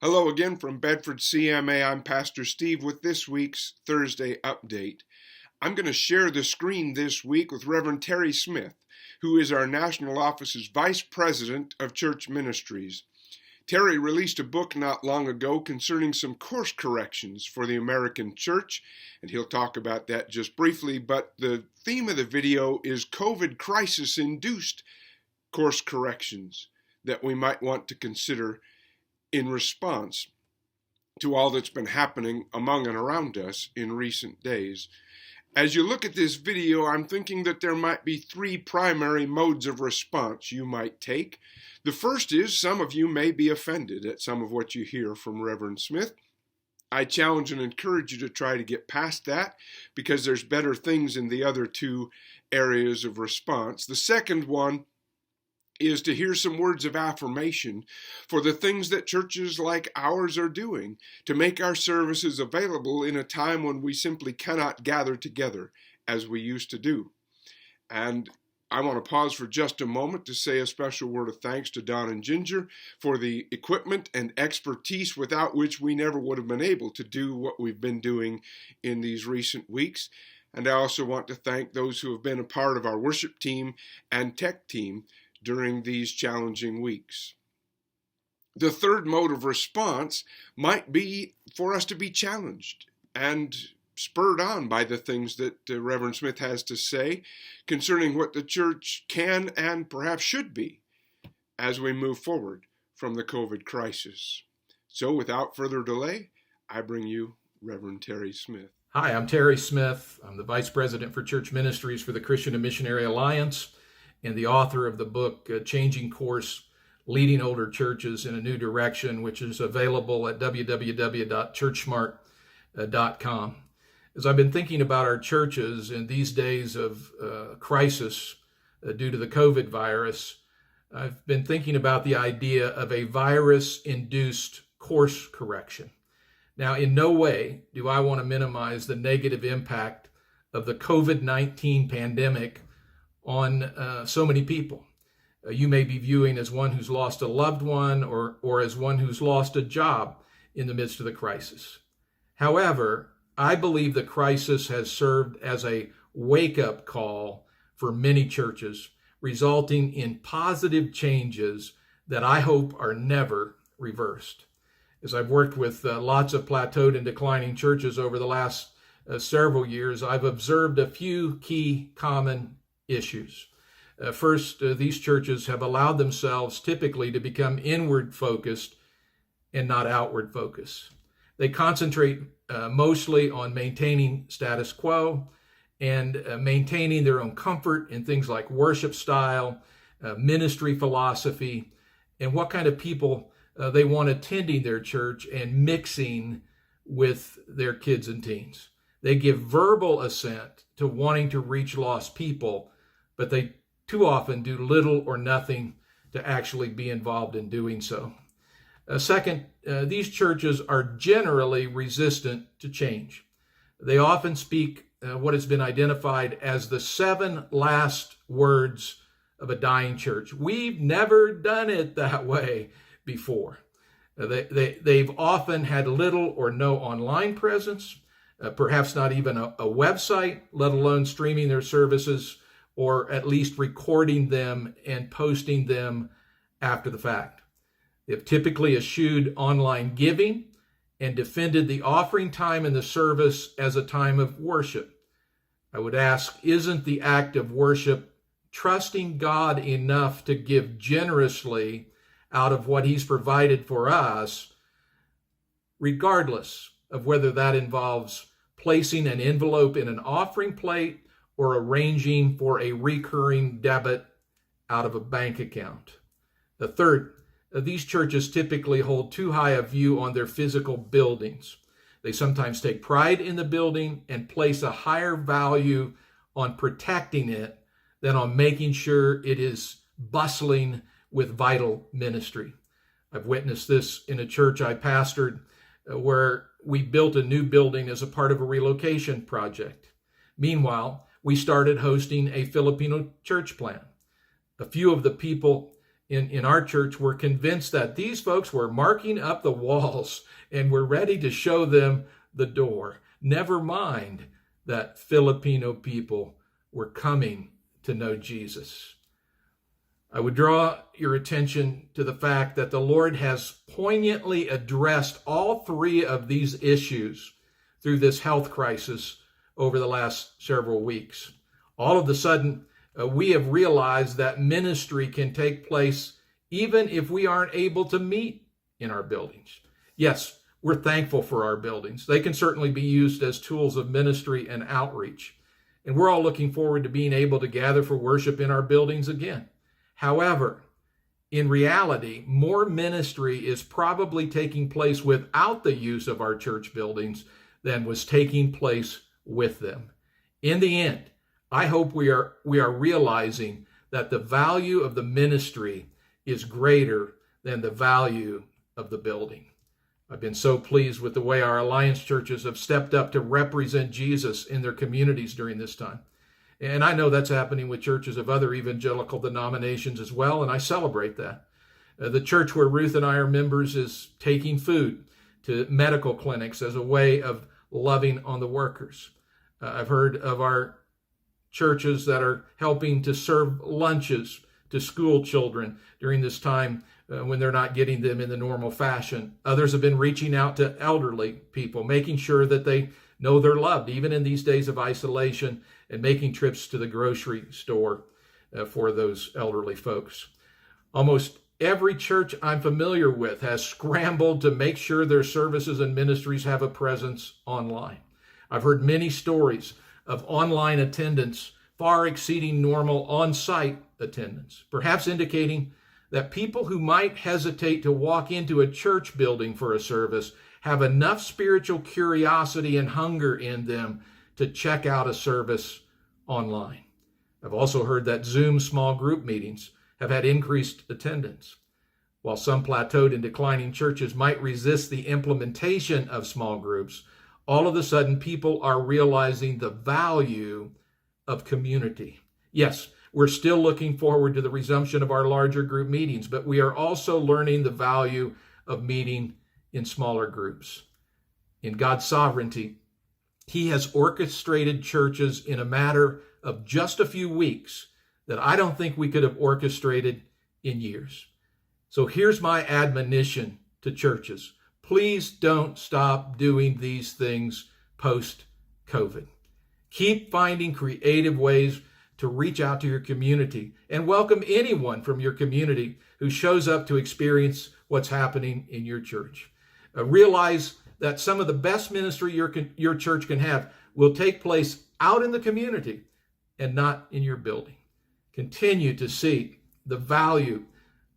Hello again from Bedford CMA. I'm Pastor Steve with this week's Thursday update. I'm going to share the screen this week with Reverend Terry Smith, who is our national office's Vice President of Church Ministries. Terry released a book not long ago concerning some course corrections for the American church, and he'll talk about that just briefly, but the theme of the video is COVID crisis-induced course corrections that we might want to consider in response to all that's been happening among and around us in recent days. As you look at this video, I'm thinking that there might be three primary modes of response you might take. The first is some of you may be offended at some of what you hear from Reverend Smith. I challenge and encourage you to try to get past that because there's better things in the other two areas of response. The second one is to hear some words of affirmation for the things that churches like ours are doing to make our services available in a time when we simply cannot gather together as we used to do. And I want to pause for just a moment to say a special word of thanks to Don and Ginger for the equipment and expertise without which we never would have been able to do what we've been doing in these recent weeks. And I also want to thank those who have been a part of our worship team and tech team during these challenging weeks. The third mode of response might be for us to be challenged and spurred on by the things that Reverend Smith has to say concerning what the church can and perhaps should be as we move forward from the COVID crisis. So without further delay, I bring you Reverend Terry Smith. Hi, I'm Terry Smith. I'm the Vice President for Church Ministries for the Christian and Missionary Alliance and the author of the book, Changing Course, Leading Older Churches in a New Direction, which is available at www.churchsmart.com. As I've been thinking about our churches in these days of crisis due to the COVID virus, I've been thinking about the idea of a virus-induced course correction. Now, in no way do I want to minimize the negative impact of the COVID-19 pandemic on so many people. You may be viewing as one who's lost a loved one or as one who's lost a job in the midst of the crisis. However, I believe the crisis has served as a wake-up call for many churches, resulting in positive changes that I hope are never reversed. As I've worked with lots of plateaued and declining churches over the last several years, I've observed a few key common issues. First, these churches have allowed themselves typically to become inward focused and not outward focused. They concentrate mostly on maintaining status quo and maintaining their own comfort in things like worship style, ministry philosophy, and what kind of people they want attending their church and mixing with their kids and teens. They give verbal assent to wanting to reach lost people, but they too often do little or nothing to actually be involved in doing so. Second, these churches are generally resistant to change. They often speak what has been identified as the 7 last words of a dying church. We've never done it that way before. They've often had little or no online presence, perhaps not even a website, let alone streaming their services or at least recording them and posting them after the fact. They've typically eschewed online giving and defended the offering time in the service as a time of worship. I would ask, isn't the act of worship trusting God enough to give generously out of what He's provided for us, regardless of whether that involves placing an envelope in an offering plate or arranging for a recurring debit out of a bank account? The third, these churches typically hold too high a view on their physical buildings. They sometimes take pride in the building and place a higher value on protecting it than on making sure it is bustling with vital ministry. I've witnessed this in a church I pastored where we built a new building as a part of a relocation project. Meanwhile, we started hosting a Filipino church plant. A few of the people in our church were convinced that these folks were marking up the walls and were ready to show them the door. Never mind that Filipino people were coming to know Jesus. I would draw your attention to the fact that the Lord has poignantly addressed all three of these issues through this health crisis over the last several weeks. All of a sudden, we have realized that ministry can take place even if we aren't able to meet in our buildings. Yes, we're thankful for our buildings. They can certainly be used as tools of ministry and outreach. And we're all looking forward to being able to gather for worship in our buildings again. However, in reality, more ministry is probably taking place without the use of our church buildings than was taking place with them. In the end, I hope we are realizing that the value of the ministry is greater than the value of the building. I've been so pleased with the way our Alliance churches have stepped up to represent Jesus in their communities during this time. And I know that's happening with churches of other evangelical denominations as well, and I celebrate that. The church where Ruth and I are members is taking food to medical clinics as a way of loving on the workers. I've heard of our churches that are helping to serve lunches to school children during this time when they're not getting them in the normal fashion. Others have been reaching out to elderly people, making sure that they know they're loved, even in these days of isolation, and making trips to the grocery store for those elderly folks. Almost every church I'm familiar with has scrambled to make sure their services and ministries have a presence online. I've heard many stories of online attendance far exceeding normal on-site attendance, perhaps indicating that people who might hesitate to walk into a church building for a service have enough spiritual curiosity and hunger in them to check out a service online. I've also heard that Zoom small group meetings have had increased attendance. While some plateaued and declining churches might resist the implementation of small groups, all of a sudden people are realizing the value of community. Yes, we're still looking forward to the resumption of our larger group meetings, but we are also learning the value of meeting in smaller groups. In God's sovereignty, He has orchestrated churches in a matter of just a few weeks that I don't think we could have orchestrated in years. So here's my admonition to churches. Please don't stop doing these things post-COVID. Keep finding creative ways to reach out to your community and welcome anyone from your community who shows up to experience what's happening in your church. Realize that some of the best ministry your church can have will take place out in the community and not in your building. Continue to see the value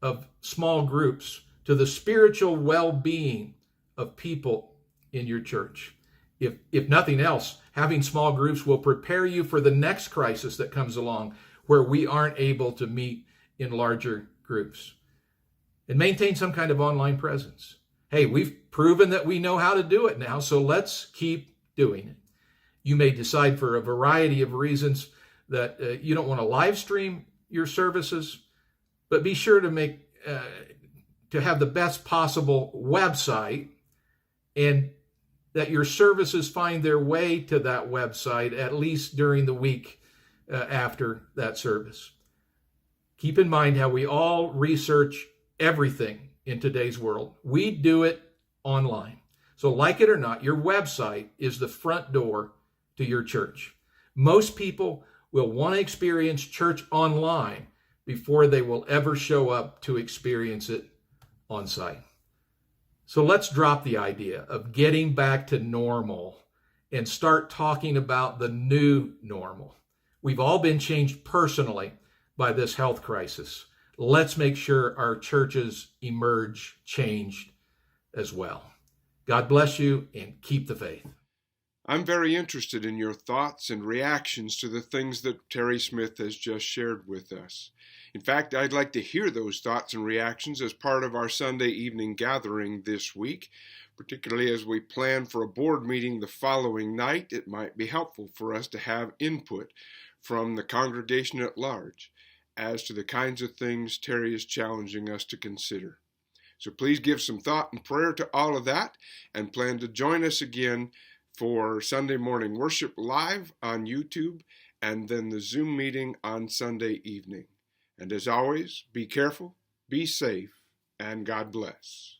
of small groups to the spiritual well-being of people in your church. If nothing else, having small groups will prepare you for the next crisis that comes along where we aren't able to meet in larger groups. And maintain some kind of online presence. Hey, we've proven that we know how to do it now, so let's keep doing it. You may decide for a variety of reasons that you don't want to live stream your services, but be sure to have the best possible website, and that your services find their way to that website at least during the week after that service. Keep in mind how we all research everything in today's world. We do it online. So like it or not, your website is the front door to your church. Most people will want to experience church online before they will ever show up to experience it on site. So let's drop the idea of getting back to normal and start talking about the new normal. We've all been changed personally by this health crisis. Let's make sure our churches emerge changed as well. God bless you and keep the faith. I'm very interested in your thoughts and reactions to the things that Terry Smith has just shared with us. In fact, I'd like to hear those thoughts and reactions as part of our Sunday evening gathering this week, particularly as we plan for a board meeting the following night. It might be helpful for us to have input from the congregation at large. as to the kinds of things Terry is challenging us to consider. So please give some thought and prayer to all of that, and plan to join us again for Sunday morning worship live on YouTube, and then the Zoom meeting on Sunday evening. And as always, be careful, be safe, and God bless.